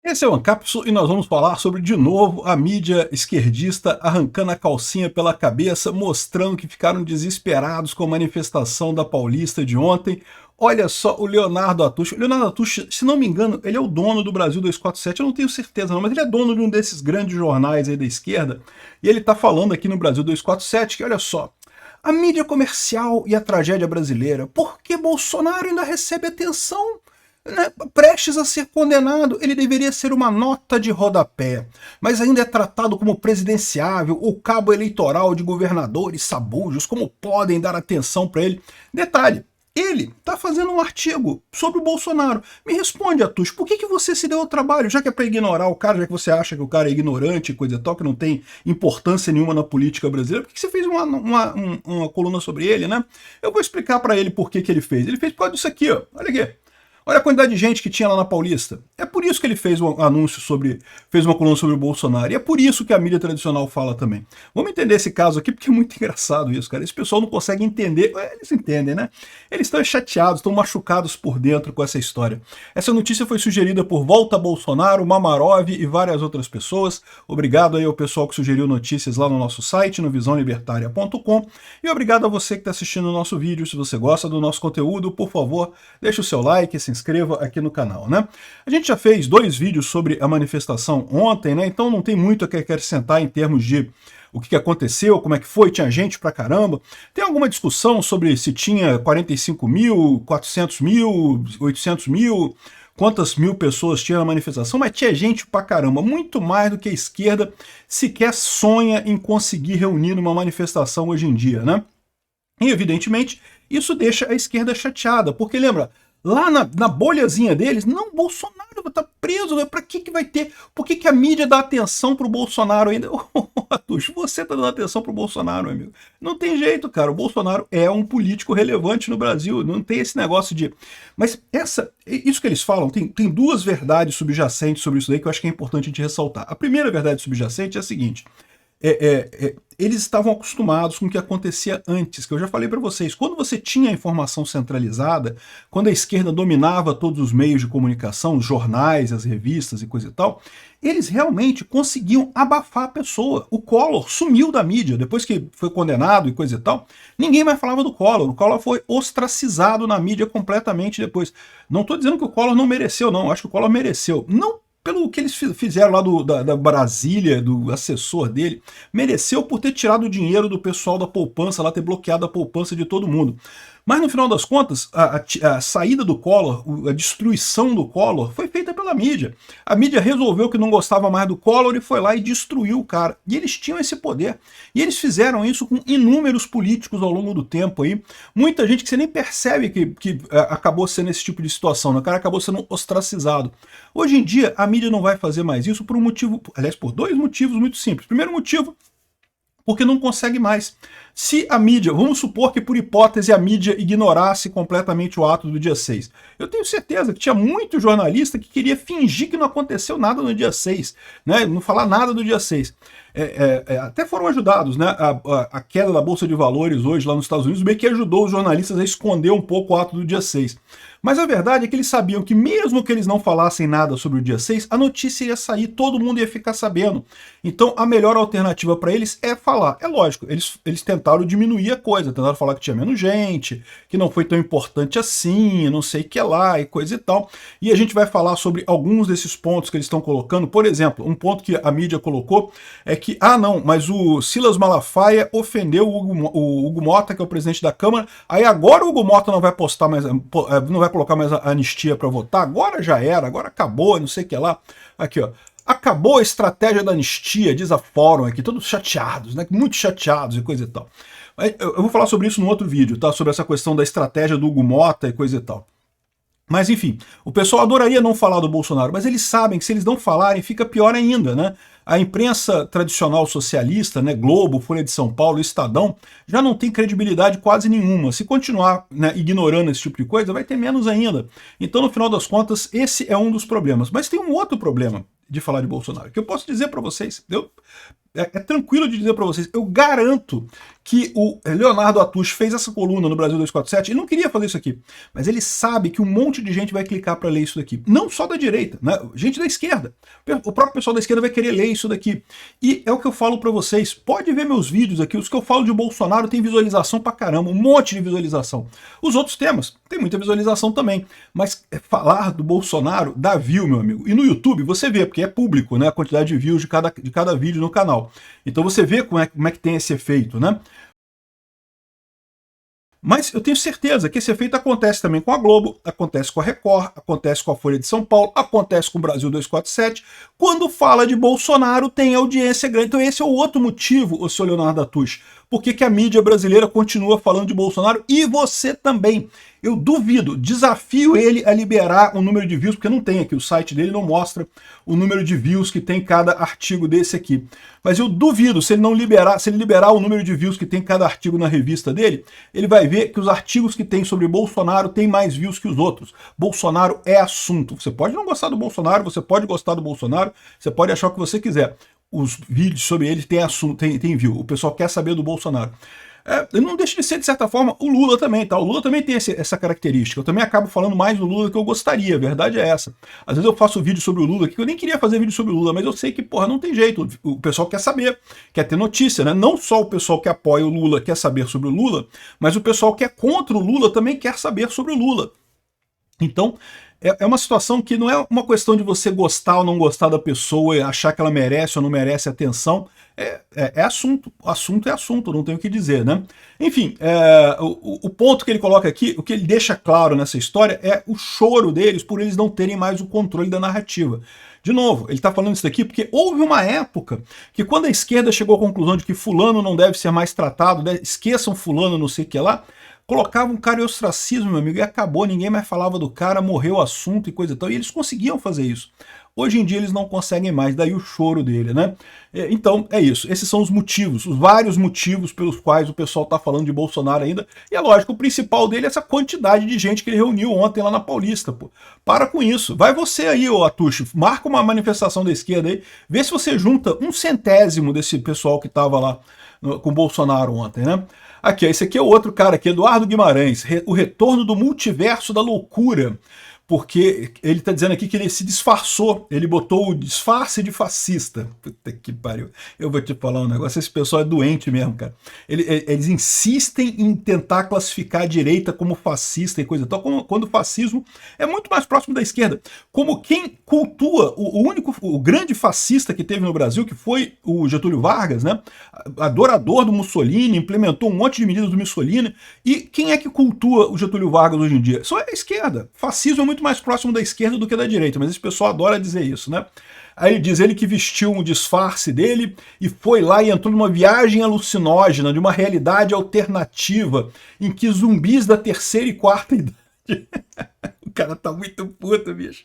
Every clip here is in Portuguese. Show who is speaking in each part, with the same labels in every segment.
Speaker 1: Esse é o Ancapsu e nós vamos falar sobre, de novo, a mídia esquerdista arrancando a calcinha pela cabeça, mostrando que ficaram desesperados com a manifestação da Paulista de ontem. Olha só o Leonardo Atush. O Leonardo Atush, se não me engano, ele é o dono do Brasil 247, eu não tenho certeza não, mas ele é dono de um desses grandes jornais aí da esquerda, e ele está falando aqui no Brasil 247 que, olha só, a mídia comercial e a tragédia brasileira, por que Bolsonaro ainda recebe atenção? Né, prestes a ser condenado, ele deveria ser uma nota de rodapé, mas ainda é tratado como presidenciável, o cabo eleitoral de governadores sabujos, como podem dar atenção para ele? Detalhe, ele está fazendo um artigo sobre o Bolsonaro. Me responde, Atush, por que você se deu ao trabalho? Já que é para ignorar o cara, já que você acha que o cara é ignorante e coisa e tal, que não tem importância nenhuma na política brasileira, por que você fez uma coluna sobre ele, né? Eu vou explicar para ele por que ele fez. Ele fez por causa disso aqui, ó. Olha aqui. Olha a quantidade de gente que tinha lá na Paulista. É por isso que ele fez um anúncio fez uma coluna sobre o Bolsonaro. E é por isso que a mídia tradicional fala também. Vamos entender esse caso aqui, porque é muito engraçado isso, cara. Esse pessoal não consegue entender. Eles entendem, né? Eles estão chateados, estão machucados por dentro com essa história. Essa notícia foi sugerida por Volta Bolsonaro, Mamarov e várias outras pessoas. Obrigado aí ao pessoal que sugeriu notícias lá no nosso site, no visãolibertaria.com. E obrigado a você que está assistindo o nosso vídeo. Se você gosta do nosso conteúdo, por favor, deixe o seu like, se inscreva aqui no canal, né? A gente já fez 2 vídeos sobre a manifestação ontem, né? Então não tem muito a que acrescentar em termos de o que aconteceu, como é que foi, tinha gente pra caramba. Tem alguma discussão sobre se tinha 45 mil, 400 mil, 800 mil, quantas mil pessoas tinha na manifestação, mas tinha gente pra caramba, muito mais do que a esquerda sequer sonha em conseguir reunir numa manifestação hoje em dia, né? E, evidentemente, isso deixa a esquerda chateada, porque lembra, lá na bolhazinha deles, não, Bolsonaro tá preso, pra que vai ter? Por que a mídia dá atenção pro Bolsonaro ainda? Atush, você tá dando atenção pro Bolsonaro, amigo. Não tem jeito, cara, o Bolsonaro é um político relevante no Brasil, não tem esse negócio de... Mas isso que eles falam, tem 2 verdades subjacentes sobre isso daí que eu acho que é importante a gente ressaltar. A primeira verdade subjacente é a seguinte: eles estavam acostumados com o que acontecia antes, que eu já falei para vocês. Quando você tinha a informação centralizada, quando a esquerda dominava todos os meios de comunicação, os jornais, as revistas e coisa e tal, eles realmente conseguiam abafar a pessoa. O Collor sumiu da mídia, depois que foi condenado e coisa e tal, ninguém mais falava do Collor. O Collor foi ostracizado na mídia completamente depois. Não estou dizendo que o Collor não mereceu, não. Acho que o Collor mereceu. Não pelo que eles fizeram lá da Brasília, do assessor dele, mereceu por ter tirado o dinheiro do pessoal da poupança, lá ter bloqueado a poupança de todo mundo. Mas no final das contas, a saída do Collor, a destruição do Collor, foi feita pela mídia. A mídia resolveu que não gostava mais do Collor e foi lá e destruiu o cara. E eles tinham esse poder. E eles fizeram isso com inúmeros políticos ao longo do tempo aí. Muita gente que você nem percebe que acabou sendo esse tipo de situação, né? O cara acabou sendo ostracizado. Hoje em dia, a mídia não vai fazer mais isso por um motivo, aliás, por 2 motivos muito simples. Primeiro motivo, porque não consegue mais. Se a mídia, vamos supor que por hipótese a mídia ignorasse completamente o ato do dia 6. Eu tenho certeza que tinha muito jornalista que queria fingir que não aconteceu nada no dia 6, né? Não falar nada do dia 6. Até foram ajudados, né? A queda da Bolsa de Valores hoje lá nos Estados Unidos meio que ajudou os jornalistas a esconder um pouco o ato do dia 6. Mas a verdade é que eles sabiam que mesmo que eles não falassem nada sobre o dia 6, a notícia ia sair, todo mundo ia ficar sabendo. Então a melhor alternativa para eles é falar. É lógico, eles tentaram diminuir a coisa, tentaram falar que tinha menos gente, que não foi tão importante assim, não sei o que lá e coisa e tal. E a gente vai falar sobre alguns desses pontos que eles estão colocando. Por exemplo, um ponto que a mídia colocou é que, não, mas o Silas Malafaia ofendeu o Hugo Mota, que é o presidente da Câmara, aí agora o Hugo Mota não vai postar mais, não vai colocar mais a anistia para votar, agora já era, agora acabou, não sei o que lá. Aqui, ó. Acabou a estratégia da anistia, diz a Fórum aqui, todos chateados, né? Muito chateados e coisa e tal. Eu vou falar sobre isso no outro vídeo, tá? Sobre essa questão da estratégia do Hugo Mota e coisa e tal. Mas enfim, o pessoal adoraria não falar do Bolsonaro, mas eles sabem que se eles não falarem fica pior ainda, né? A imprensa tradicional socialista, né, Globo, Folha de São Paulo, Estadão, já não tem credibilidade quase nenhuma. Se continuar, né, ignorando esse tipo de coisa, vai ter menos ainda. Então, no final das contas, esse é um dos problemas. Mas tem um outro problema de falar de Bolsonaro, que eu posso dizer para vocês, é tranquilo de dizer para vocês, eu garanto que o Leonardo Atush fez essa coluna no Brasil 247, ele não queria fazer isso aqui, mas ele sabe que um monte de gente vai clicar para ler isso daqui. Não só da direita, né? Gente da esquerda. O próprio pessoal da esquerda vai querer ler isso daqui. E é o que eu falo para vocês, pode ver meus vídeos aqui, os que eu falo de Bolsonaro tem visualização pra caramba, um monte de visualização. Os outros temas tem muita visualização também, mas falar do Bolsonaro dá view, meu amigo. E no YouTube você vê, porque é público, né, a quantidade de views de cada vídeo no canal. Então você vê como é que tem esse efeito, né? Mas eu tenho certeza que esse efeito acontece também com a Globo, acontece com a Record, acontece com a Folha de São Paulo, acontece com o Brasil 247. Quando fala de Bolsonaro, tem audiência grande. Então esse é o outro motivo, o senhor Leonardo Atush, por que a mídia brasileira continua falando de Bolsonaro e você também. Eu duvido, desafio ele a liberar o número de views, porque não tem aqui, o site dele não mostra o número de views que tem cada artigo desse aqui. Mas eu duvido, se ele não liberar, se ele liberar o número de views que tem cada artigo na revista dele, ele vai ver que os artigos que tem sobre Bolsonaro têm mais views que os outros. Bolsonaro é assunto. Você pode não gostar do Bolsonaro, você pode gostar do Bolsonaro, você pode achar o que você quiser. Os vídeos sobre ele têm assunto, tem view. O pessoal quer saber do Bolsonaro. Não deixa de ser, de certa forma, o Lula também, tá? O Lula também tem essa característica. Eu também acabo falando mais do Lula do que eu gostaria, a verdade é essa. Às vezes eu faço vídeo sobre o Lula aqui, que eu nem queria fazer vídeo sobre o Lula, mas eu sei que, porra, não tem jeito. O pessoal quer saber, quer ter notícia, né? Não só o pessoal que apoia o Lula quer saber sobre o Lula, mas o pessoal que é contra o Lula também quer saber sobre o Lula. Então, é uma situação que não é uma questão de você gostar ou não gostar da pessoa e achar que ela merece ou não merece atenção. É assunto. Assunto é assunto, não tenho o que dizer, né? Enfim, o ponto que ele coloca aqui, o que ele deixa claro nessa história é o choro deles por eles não terem mais o controle da narrativa. De novo, ele está falando isso daqui porque houve uma época que quando a esquerda chegou à conclusão de que fulano não deve ser mais tratado, né, esqueçam fulano, não sei o que lá, colocava um cara em ostracismo, meu amigo, e acabou, ninguém mais falava do cara, morreu o assunto e coisa e tal, e eles conseguiam fazer isso. Hoje em dia eles não conseguem mais, daí o choro dele, né? Então é isso, esses são os motivos, os vários motivos pelos quais o pessoal está falando de Bolsonaro ainda, e é lógico, o principal dele é essa quantidade de gente que ele reuniu ontem lá na Paulista, pô. Para com isso, vai você aí, ô Atush, marca uma manifestação da esquerda aí, vê se você junta 1/100º desse pessoal que estava lá com Bolsonaro ontem, né? Aqui, esse aqui é o outro cara aqui, Eduardo Guimarães, o retorno do multiverso da loucura. Porque ele está dizendo aqui que ele se disfarçou, ele botou o disfarce de fascista. Puta que pariu. Eu vou te falar um negócio, esse pessoal é doente mesmo, cara. Eles insistem em tentar classificar a direita como fascista e coisa e tal, quando o fascismo é muito mais próximo da esquerda. Como quem cultua o grande fascista que teve no Brasil, que foi o Getúlio Vargas, né? Adorador do Mussolini, implementou um monte de medidas do Mussolini. E quem é que cultua o Getúlio Vargas hoje em dia? Só é a esquerda. Fascismo é muito mais próximo da esquerda do que da direita, mas esse pessoal adora dizer isso, né? Aí ele diz ele que vestiu um disfarce dele e foi lá e entrou numa viagem alucinógena de uma realidade alternativa em que zumbis da terceira e quarta idade... O cara tá muito puto, bicho.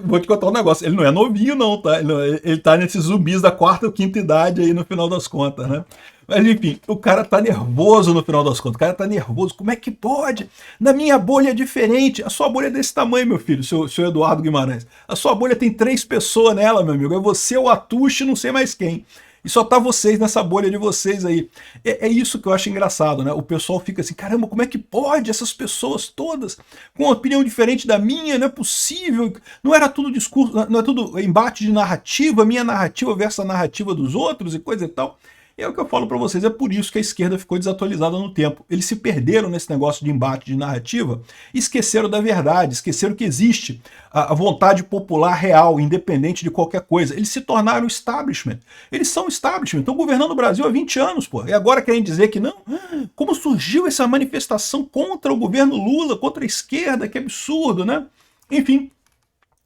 Speaker 1: Vou te contar um negócio, ele não é novinho não, tá? Ele tá nesses zumbis da quarta ou quinta idade aí no final das contas, né? Mas enfim, o cara tá nervoso no final das contas, o cara tá nervoso, como é que pode? Na minha bolha é diferente, a sua bolha é desse tamanho, meu filho, seu Eduardo Guimarães. A sua bolha tem 3 pessoas nela, meu amigo, é você, o Atush e não sei mais quem. E só tá vocês nessa bolha de vocês aí. É isso que eu acho engraçado, né? O pessoal fica assim, caramba, como é que pode essas pessoas todas com uma opinião diferente da minha? Não é possível. Não era tudo discurso, não é tudo embate de narrativa, minha narrativa versus a narrativa dos outros e coisa e tal. E é o que eu falo para vocês, é por isso que a esquerda ficou desatualizada no tempo. Eles se perderam nesse negócio de embate de narrativa, esqueceram da verdade, esqueceram que existe a vontade popular real, independente de qualquer coisa. Eles se tornaram establishment. Eles são establishment, estão governando o Brasil há 20 anos, pô. E agora querem dizer que não? Como surgiu essa manifestação contra o governo Lula, contra a esquerda, que absurdo, né? Enfim,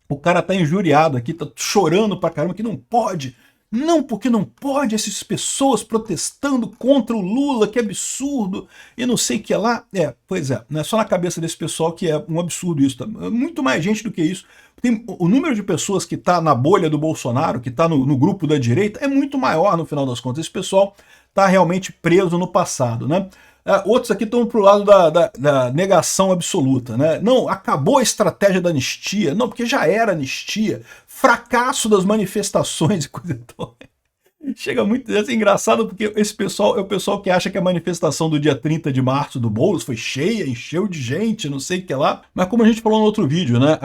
Speaker 1: o cara tá injuriado aqui, tá chorando pra caramba, que não pode. Não, porque não pode, essas pessoas protestando contra o Lula, que absurdo, e não sei o que lá. Pois é, não é só na cabeça desse pessoal que é um absurdo isso. Tá? Muito mais gente do que isso. Tem, o número de pessoas que está na bolha do Bolsonaro, que está no grupo da direita, é muito maior no final das contas. Esse pessoal está realmente preso no passado, né? Outros aqui estão pro lado da negação absoluta, né? Não, acabou a estratégia da anistia. Não, porque já era anistia. Fracasso das manifestações e coisa e tal. Chega muito, é engraçado porque esse pessoal é o pessoal que acha que a manifestação do dia 30 de março do Boulos foi cheia, encheu de gente, não sei o que lá. Mas como a gente falou no outro vídeo, né?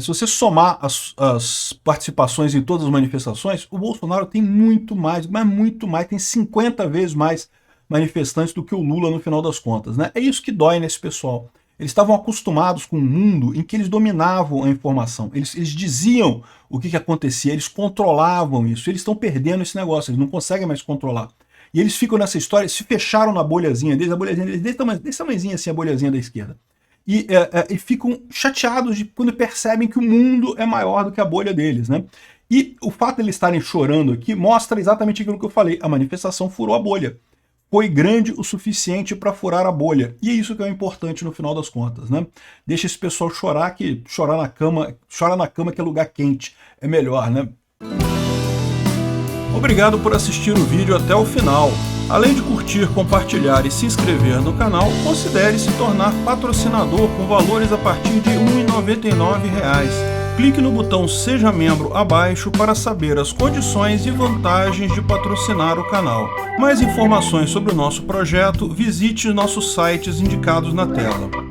Speaker 1: Se você somar as participações em todas as manifestações, o Bolsonaro tem muito mais, mas muito mais, tem 50 vezes mais manifestantes do que o Lula no final das contas, né? É isso que dói nesse pessoal. Eles estavam acostumados com um mundo em que eles dominavam a informação, eles diziam o que acontecia, eles controlavam isso, eles estão perdendo esse negócio, eles não conseguem mais controlar. E eles ficam nessa história, se fecharam na bolhazinha deles, a bolhazinha deles, desse tamanhozinho assim, a bolhazinha da esquerda. E ficam chateados quando percebem que o mundo é maior do que a bolha deles, né? E o fato de eles estarem chorando aqui mostra exatamente aquilo que eu falei, a manifestação furou a bolha. Foi grande o suficiente para furar a bolha. E é isso que é importante no final das contas, né? Deixa esse pessoal chorar, que chora na cama que é lugar quente. É melhor, né? Obrigado por assistir o vídeo até o final. Além de curtir, compartilhar e se inscrever no canal, considere se tornar patrocinador com valores a partir de R$ 1,99. Clique no botão Seja Membro abaixo para saber as condições e vantagens de patrocinar o canal. Mais informações sobre o nosso projeto, visite nossos sites indicados na tela.